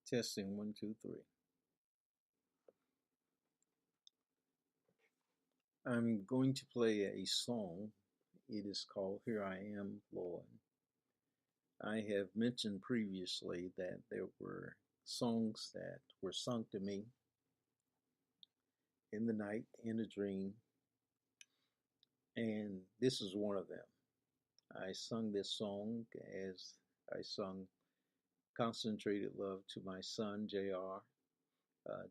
Testing one, two, three. I'm going to play a song. It is called Here I Am, Lord. I have mentioned previously that there were songs that were sung to me in the night, in a dream, and this is one of them. I sung this song as I sung Concentrated Love to my son, J.R.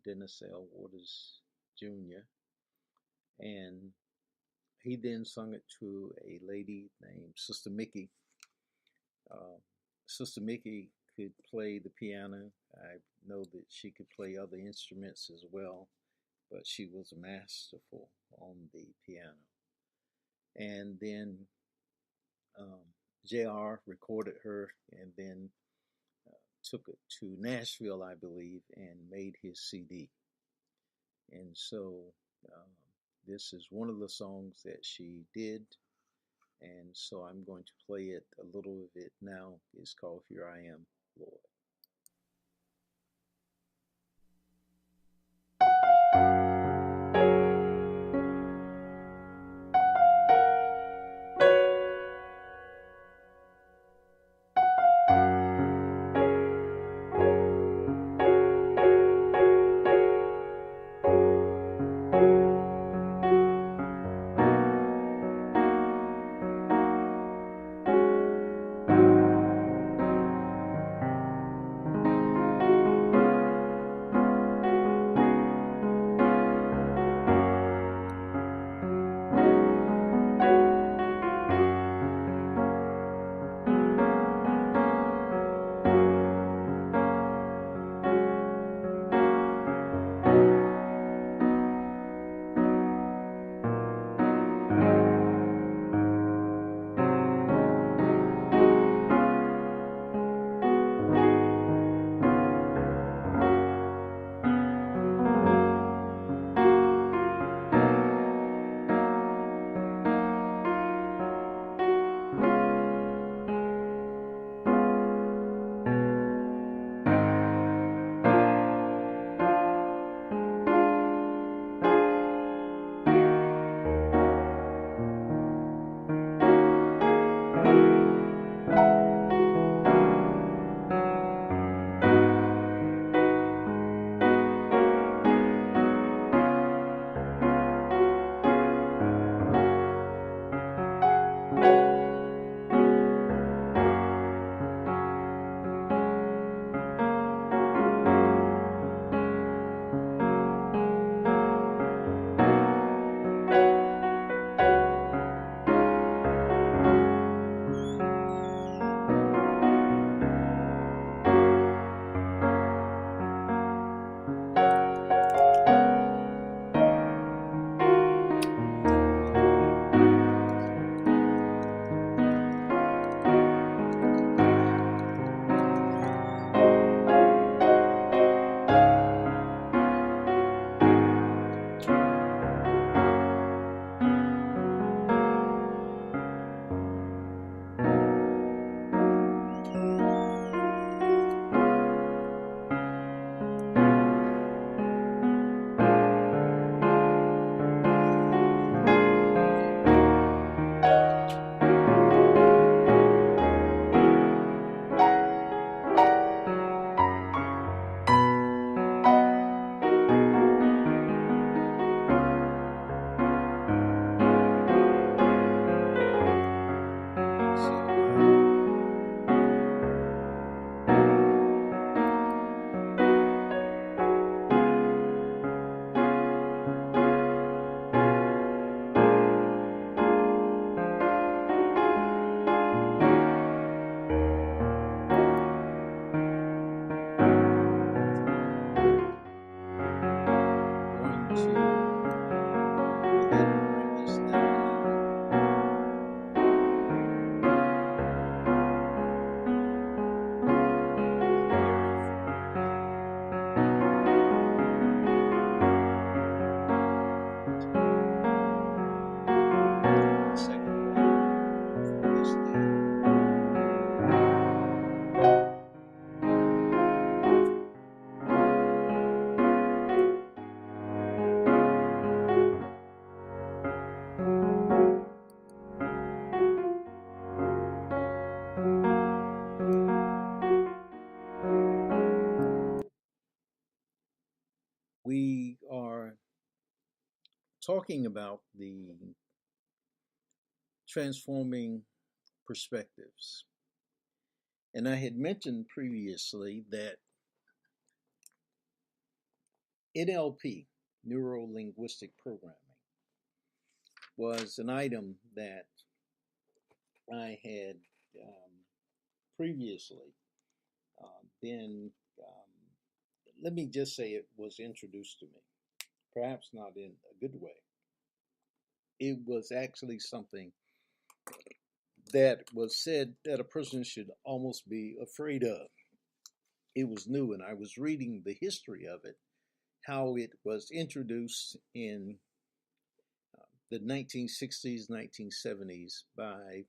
Dennis L. Waters Jr., and he then sung it to a lady named Sister Mickey. Uh, Sister Mickey could play the piano. I know that she could play other instruments as well, but she was masterful on the piano. And then um, JR recorded her and then took it to Nashville, I believe, and made his CD. And so um, this is one of the songs that she did. And so I'm going to play it, a little of it now. It's called Here I Am, Lord. talking about the transforming perspectives. And I had mentioned previously that NLP, neuro linguistic programming, was an item that I had previously been, let me just say, it was introduced to me, perhaps not in a good way. It was actually something that was said that a person should almost be afraid of. It was new, and I was reading the history of it, how it was introduced in the 1960s, 1970s by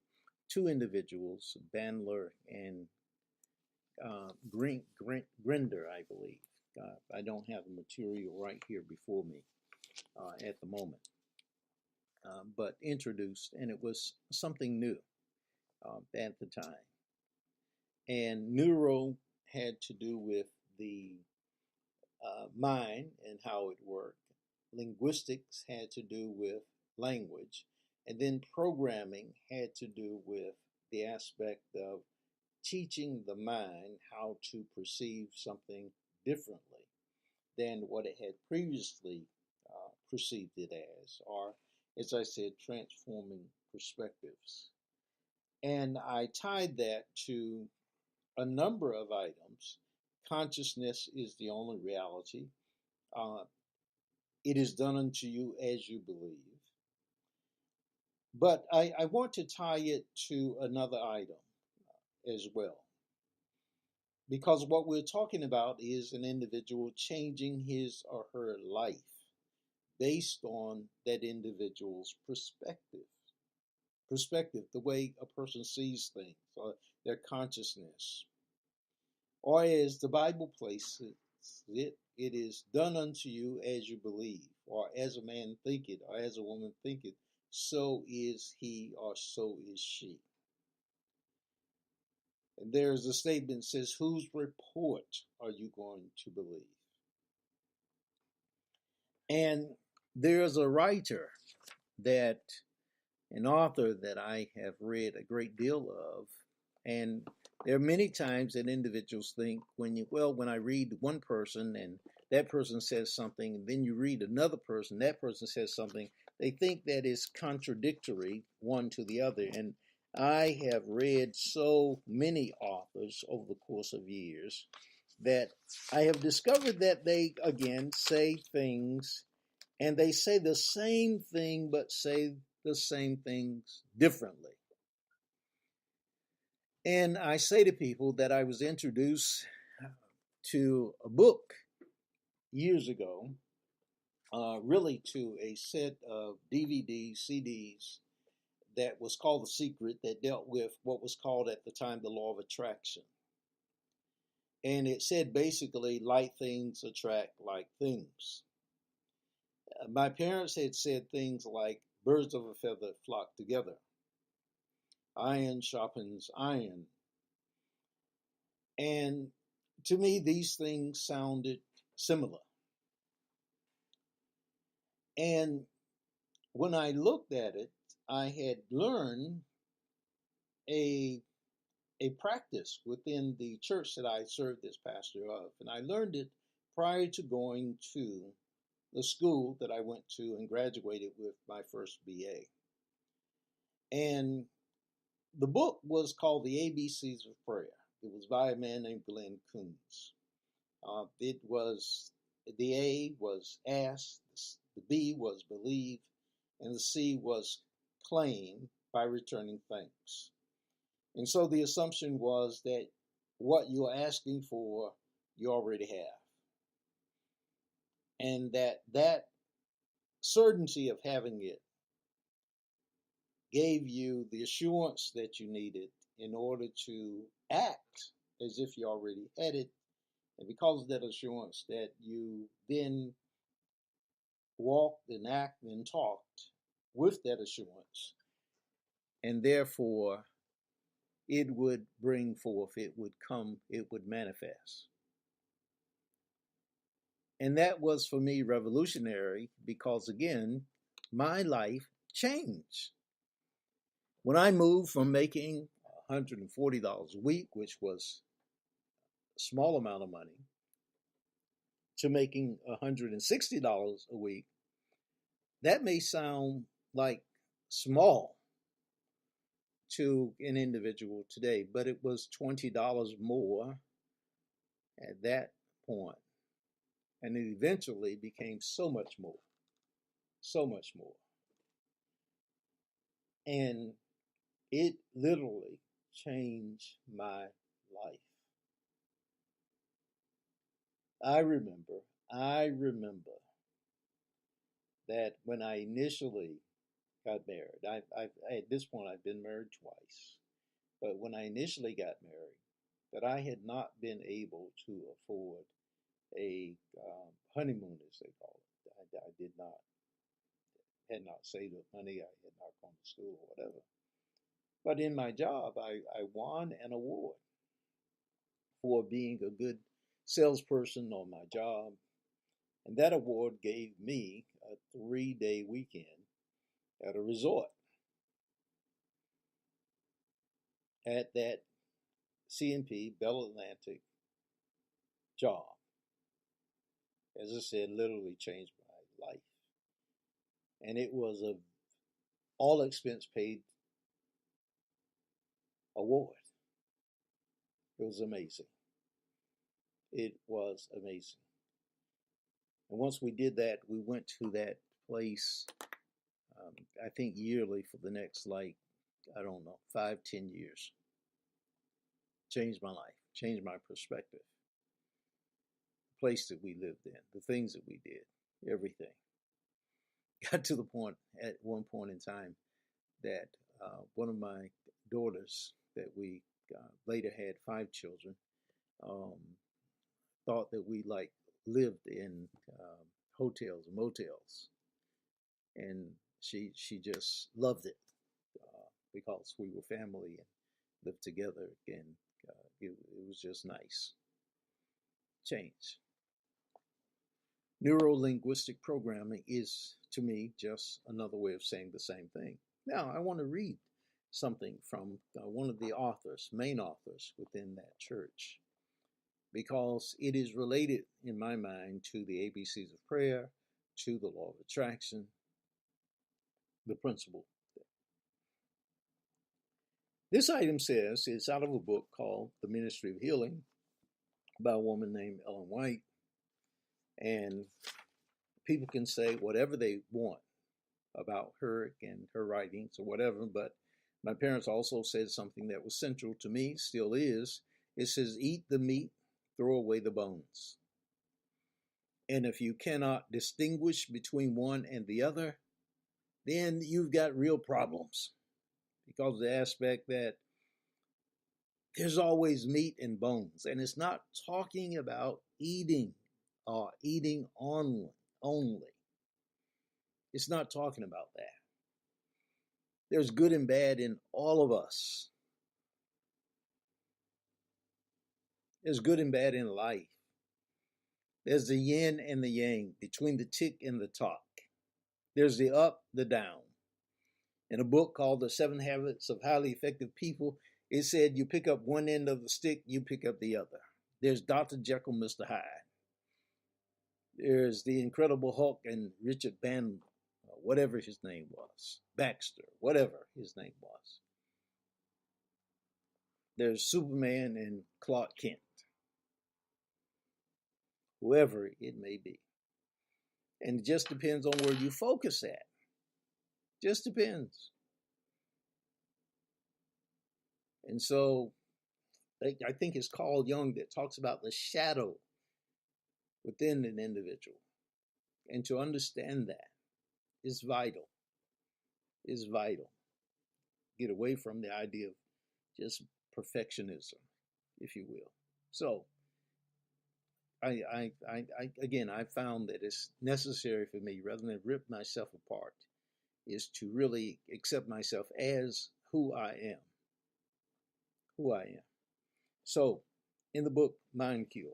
two individuals, Bandler and Grinder, I believe. I don't have the material right here before me at the moment, but introduced, and it was something new at the time. And neuro had to do with the mind and how it worked. Linguistics had to do with language. And then programming had to do with the aspect of teaching the mind how to perceive something differently than what it had previously perceived it as, or, as I said, transforming perspectives. And I tied that to a number of items. Consciousness is the only reality. Uh, it is done unto you as you believe. But I want to tie it to another item as well. Because what we're talking about is an individual changing his or her life based on that individual's perspective, the way a person sees things, or their consciousness. Or as the Bible places it, it is done unto you as you believe, or as a man thinketh, or as a woman thinketh, so is he, or so is she. And there's a statement that says, whose report are you going to believe? And there's a writer that, an author that I have read a great deal of, and there are many times that individuals think when I read one person and that person says something, and then you read another person, that person says something, they think that is contradictory one to the other. And I have read so many authors over the course of years that I have discovered that they, again, say things, and they say the same thing, but say the same things differently. And I say to people that I was introduced to a book years ago, really to a set of DVDs, CDs that was called The Secret, that dealt with what was called at the time the law of attraction. And it said basically, like things attract like things. My parents had said things like, birds of a feather flock together. Iron sharpens iron. And to me, these things sounded similar. And when I looked at it, I had learned a practice within the church that I served as pastor of. And I learned it prior to going to the school that I went to and graduated with my first BA. And the book was called The ABCs of Prayer. It was by a man named Glenn Coons. It was, the A was ask, the B was believe, and the C was claim by returning thanks. And so the assumption was that what you're asking for, you already have. And that certainty of having it gave you the assurance that you needed in order to act as if you already had it. And because of that assurance, that you then walked and acted and talked with that assurance. And therefore, it would bring forth, it would come, it would manifest. And that was for me revolutionary because, again, my life changed. When I moved from making $140 a week, which was a small amount of money, to making $160 a week, that may sound like small to an individual today, but it was $20 more at that point, and it eventually became so much more, so much more. And it literally changed my life. I remember that when I initially got married, at this point I've been married twice, but when I initially got married, that I had not been able to afford a honeymoon, as they call it. I did not, had not saved up money. I had not gone to school or whatever. But in my job, I won an award for being a good salesperson on my job. And that award gave me a 3-day weekend at a resort at that C&P Bell Atlantic job. As I said, literally changed my life. And it was a all expense paid award. It was amazing. It was amazing. And once we did that, we went to that place, I think yearly for the next, like, I don't know, 5, 10 years. Changed my life, changed my perspective. The place that we lived in, the things that we did, everything. Got to the point at one point in time that one of my daughters, that we later had 5 children, thought that we like lived in hotels and motels, and she just loved it because we were family and lived together, and it was just nice. Change. Neuro-linguistic programming is, to me, just another way of saying the same thing. Now, I want to read something from one of the authors, main authors within that church, because it is related, in my mind, to the ABCs of prayer, to the law of attraction, the principle. This item says it's out of a book called The Ministry of Healing by a woman named Ellen White. And people can say whatever they want about her and her writings or whatever, but my parents also said something that was central to me, still is. It says, eat the meat, throw away the bones. And if you cannot distinguish between one and the other, then you've got real problems, because of the aspect that there's always meat and bones. And it's not talking about eating only. It's not talking about that. There's good and bad in all of us. There's good and bad in life. There's the yin and the yang, between the tick and the tock. There's the up, the down. In a book called The 7 Habits of Highly Effective People, it said you pick up one end of the stick, you pick up the other. There's Dr. Jekyll, Mr. Hyde. There's the Incredible Hulk and Richard whatever his name was, Baxter, whatever his name was. There's Superman and Clark Kent, whoever it may be. And it just depends on where you focus at. Just depends. And so I think it's Carl Jung that talks about the shadow within an individual. And to understand that is vital. Is vital. Get away from the idea of just perfectionism, if you will. So I found that it's necessary for me, rather than rip myself apart, is to really accept myself as who I am. Who I am. So, in the book Mind Cure,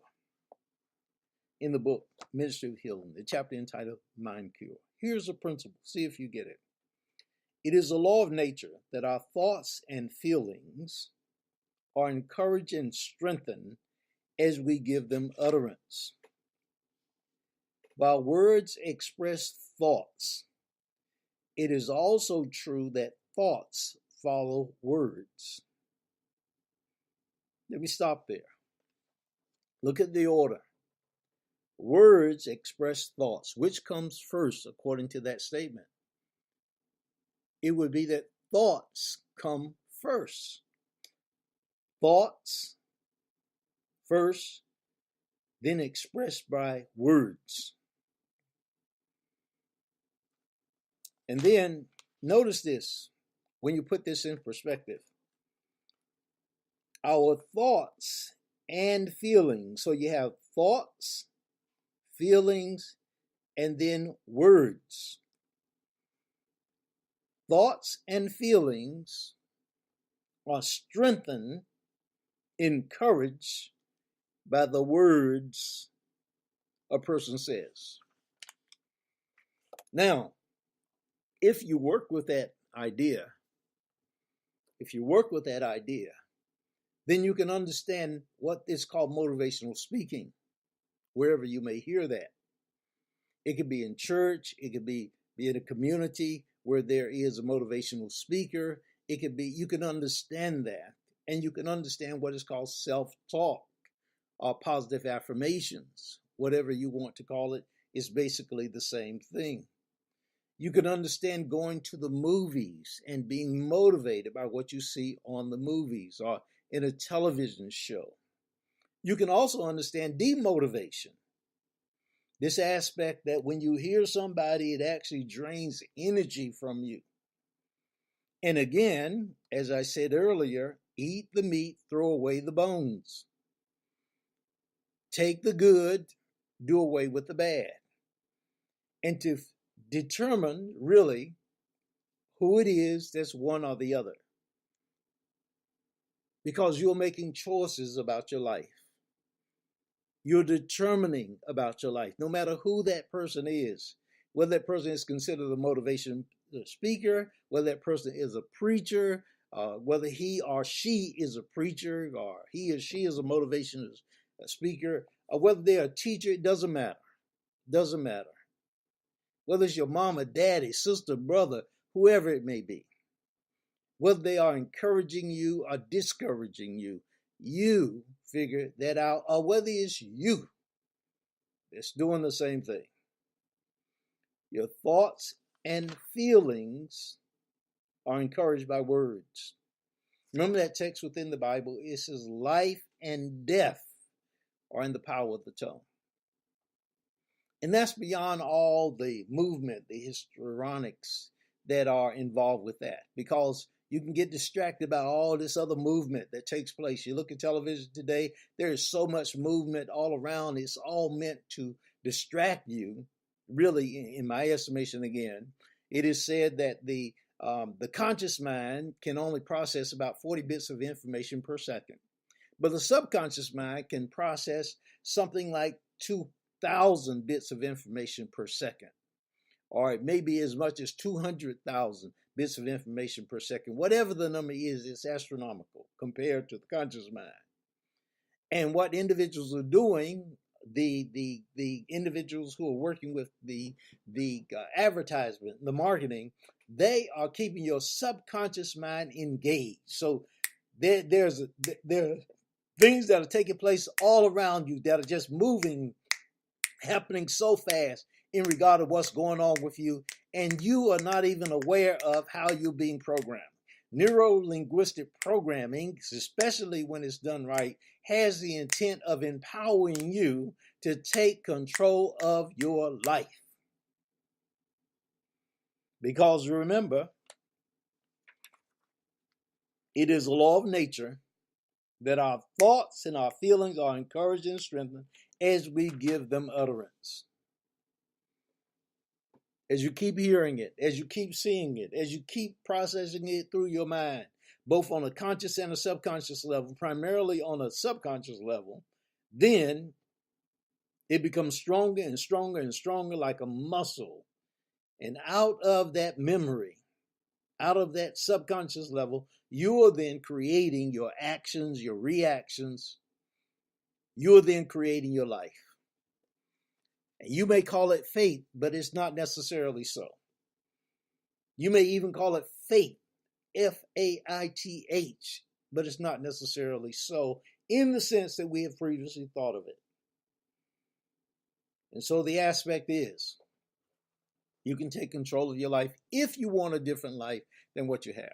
in the book Ministry of Healing, the chapter entitled Mind Cure, Here's a principle. See if you get it. It is a law of nature that our thoughts and feelings are encouraged and strengthened as we give them utterance. While words express thoughts, it is also true that thoughts follow words. Let me stop there. Look at the order. Words express thoughts. Which comes first according to that statement? It would be that thoughts come first. Thoughts first, then expressed by words. And then notice this when you put this in perspective. Our thoughts and feelings. So you have thoughts, feelings, and then words. Thoughts and feelings are strengthened, encouraged by the words a person says. Now, if you work with that idea, then you can understand what is called motivational speaking, wherever you may hear that. It could be in church, it could be in a community where there is a motivational speaker. It could be, you can understand that, and you can understand what is called self-talk or positive affirmations, whatever you want to call it, is basically the same thing. You can understand going to the movies and being motivated by what you see on the movies or in a television show. You can also understand demotivation. This aspect that when you hear somebody, it actually drains energy from you. And again, as I said earlier, eat the meat, throw away the bones. Take the good, do away with the bad. And to determine really who it is that's one or the other. Because you're making choices about your life. You're determining about your life, no matter who that person is, whether that person is considered a motivation speaker, whether that person is a preacher, whether he or she is a preacher, or he or she is a motivation speaker, or whether they're a teacher, it doesn't matter. Doesn't matter. Whether it's your mama, daddy, sister, brother, whoever it may be, whether they are encouraging you or discouraging you, you figure that out, or whether it's you that's doing the same thing. Your thoughts and feelings are encouraged by words. Remember that text within the Bible, it says life and death are in the power of the tongue. And that's beyond all the movement, the histrionics that are involved with that, because you can get distracted by all this other movement that takes place. You look at television today, there is so much movement all around. It's all meant to distract you. Really, in my estimation, again, it is said that the conscious mind can only process about 40 bits of information per second. But the subconscious mind can process something like 2,000 bits of information per second. Or it may be as much as 200,000 bits of information per second. Whatever the number is, it's astronomical compared to the conscious mind. And what individuals are doing, the individuals who are working with the advertisement, the marketing, they are keeping your subconscious mind engaged. So there are things that are taking place all around you that are just moving, happening so fast in regard to what's going on with you, and you are not even aware of how you're being programmed. Neuro-linguistic programming, especially when it's done right, has the intent of empowering you to take control of your life. Because remember, it is a law of nature that our thoughts and our feelings are encouraged and strengthened as we give them utterance. As you keep hearing it, as you keep seeing it, as you keep processing it through your mind, both on a conscious and a subconscious level, primarily on a subconscious level, then it becomes stronger and stronger and stronger like a muscle. And out of that memory, out of that subconscious level, you are then creating your actions, your reactions. You are then creating your life. And you may call it fate, but it's not necessarily so. You may even call it fate, F-A-I-T-H, but it's not necessarily so in the sense that we have previously thought of it. And so the aspect is, you can take control of your life if you want a different life than what you have.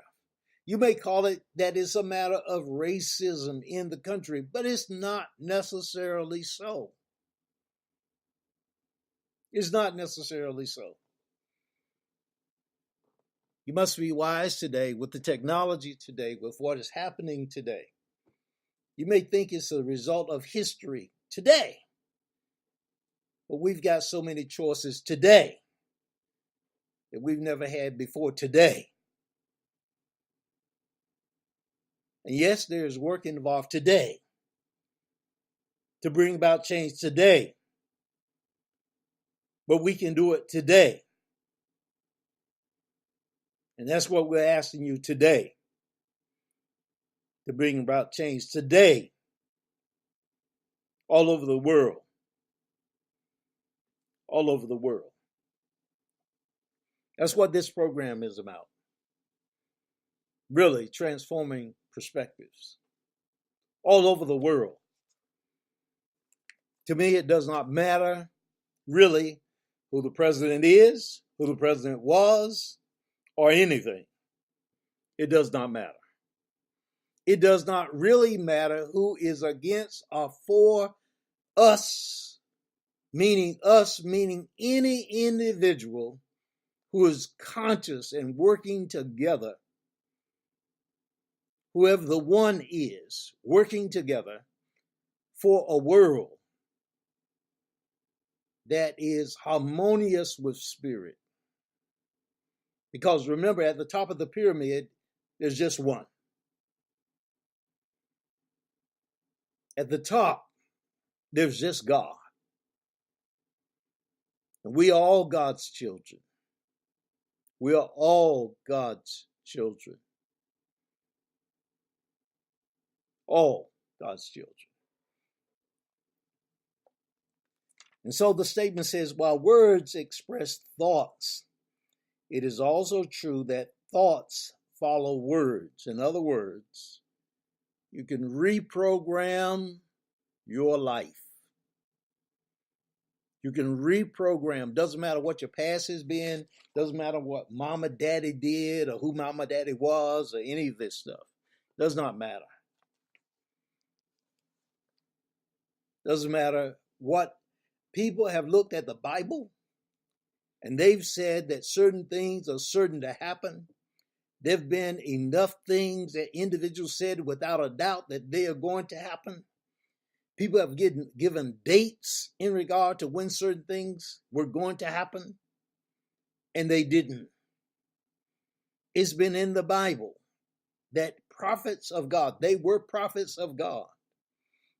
You may call it that it's a matter of racism in the country, but it's not necessarily so. It's not necessarily so. You must be wise today with the technology today, with what is happening today. You may think it's a result of history today, but we've got so many choices today that we've never had before today. And yes, there is work involved today to bring about change today, but we can do it today. And that's what we're asking you today, to bring about change today, all over the world. All over the world. That's what this program is about. Really transforming perspectives all over the world. To me, it does not matter really who the president is, who the president was, or anything. It does not matter. It does not really matter who is against or for us, meaning any individual who is conscious and working together, whoever the one is, working together for a world that is harmonious with spirit. Because remember, at the top of the pyramid, there's just one. At the top, there's just God. And we are all God's children. We are all God's children. All God's children. And so the statement says, while words express thoughts, it is also true that thoughts follow words. In other words, you can reprogram your life. You can reprogram. Doesn't matter what your past has been. Doesn't matter what mama, daddy did or who mama, daddy was or any of this stuff. Does not matter. Doesn't matter what people have looked at the Bible and they've said that certain things are certain to happen. There have been enough things that individuals said without a doubt that they are going to happen. People have given dates in regard to when certain things were going to happen, and they didn't. It's been in the Bible that prophets of God, they were prophets of God.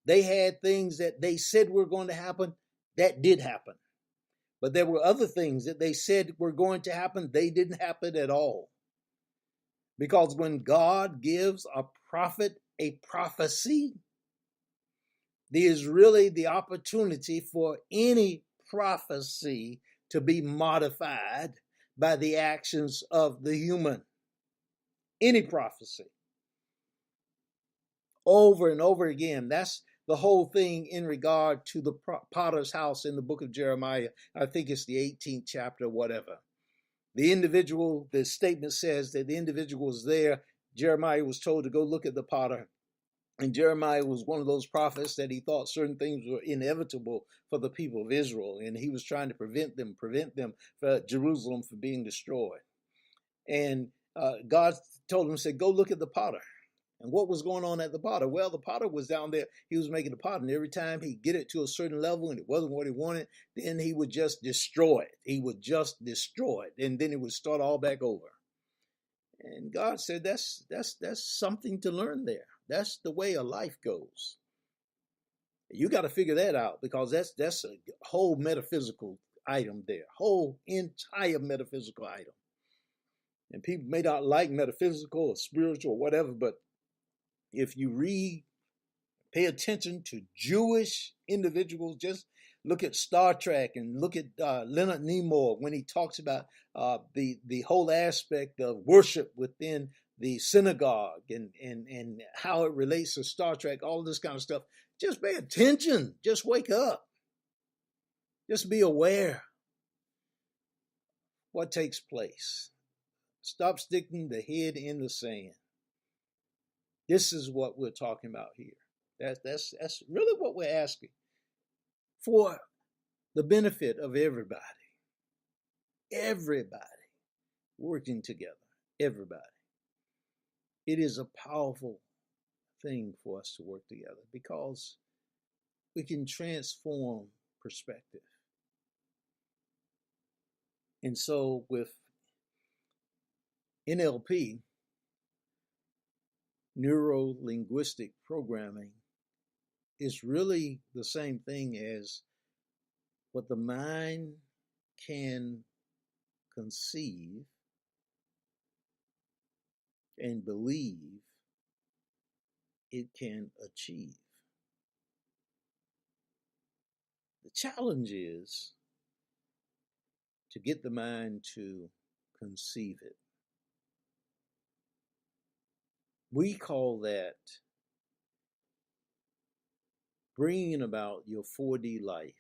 They had things that they said were going to happen that did happen. But there were other things that they said were going to happen, they didn't happen at all. Because when God gives a prophet a prophecy, there is really the opportunity for any prophecy to be modified by the actions of the human. Any prophecy. Over and over again. That's the whole thing in regard to the potter's house in the book of Jeremiah. I think it's the 18th chapter, whatever. The statement says that the individual was there. Jeremiah was told to go look at the potter. And Jeremiah was one of those prophets that he thought certain things were inevitable for the people of Israel. And he was trying to prevent them for Jerusalem from being destroyed. And God told him, said, go look at the potter. And what was going on at the potter? Well, the potter was down there. He was making the pot. And every time he'd get it to a certain level and it wasn't what he wanted, then he would just destroy it. He would just destroy it. And then it would start all back over. And God said, that's something to learn there. That's the way a life goes. You got to figure that out because that's a whole metaphysical item there, whole entire metaphysical item. And people may not like metaphysical or spiritual or whatever, but if you read, pay attention to Jewish individuals, just look at Star Trek and look at Leonard Nimoy when he talks about the whole aspect of worship within the synagogue and how it relates to Star Trek, all this kind of stuff. Just pay attention. Just wake up. Just be aware what takes place. Stop sticking the head in the sand. This is what we're talking about here. That's really what we're asking for, the benefit of everybody. Everybody working together. Everybody. It is a powerful thing for us to work together because we can transform perspective. And so with NLP, neuro-linguistic programming, is really the same thing as what the mind can conceive and believe it can achieve. The challenge is to get the mind to conceive it. We call that bringing about your 4D life.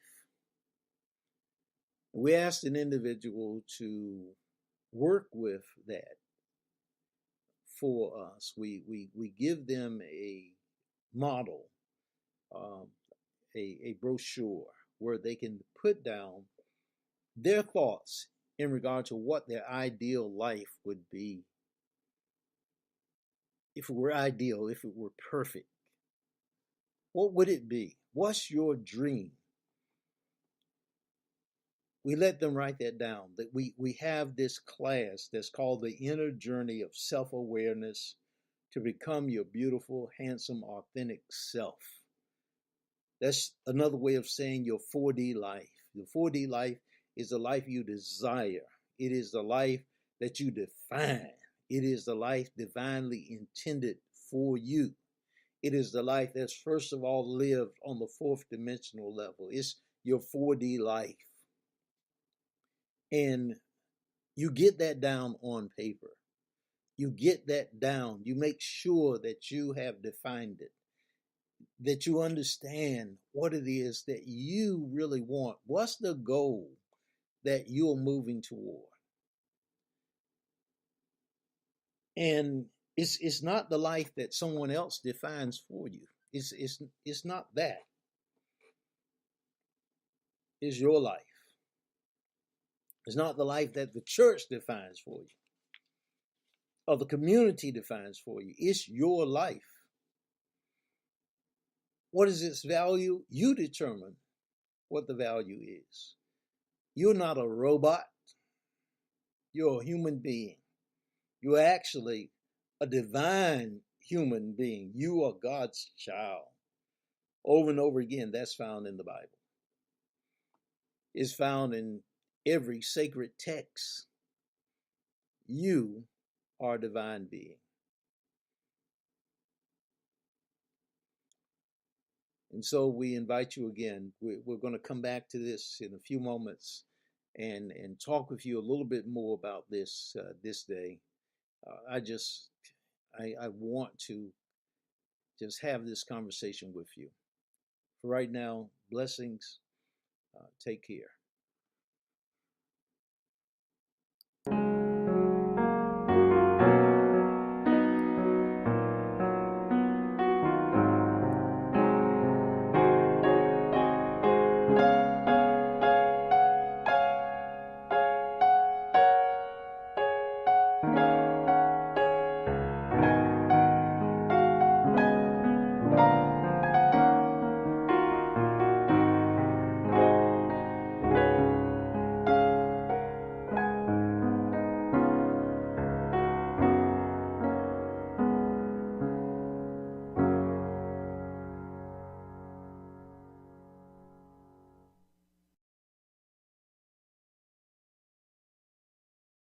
We asked an individual to work with that for us. We give them a model, a brochure where they can put down their thoughts in regard to what their ideal life would be. If it were ideal, if it were perfect, what would it be? What's your dream? We let them write that down. That we have this class that's called the Inner Journey of Self-Awareness to Become Your Beautiful, Handsome, Authentic Self. That's another way of saying your 4D life. Your 4D life is the life you desire. It is the life that you define. It is the life divinely intended for you. It is the life that's first of all lived on the fourth dimensional level. It's your 4D life. And you get that down on paper. You get that down. You make sure that you have defined it, that you understand what it is that you really want. What's the goal that you're moving toward? And it's not the life that someone else defines for you. It's not that. It's your life. It's not the life that the church defines for you or the community defines for you. It's your life. What is its value? You determine what the value is. You're not a robot. You're a human being. You're actually a divine human being. You are God's child. Over and over again, that's found in the Bible. It's found in every sacred text. You are a divine being. And so we invite you again. We're going to come back to this in a few moments and talk with you a little bit more about this this day. I want to just have this conversation with you. For right now, blessings. Take care.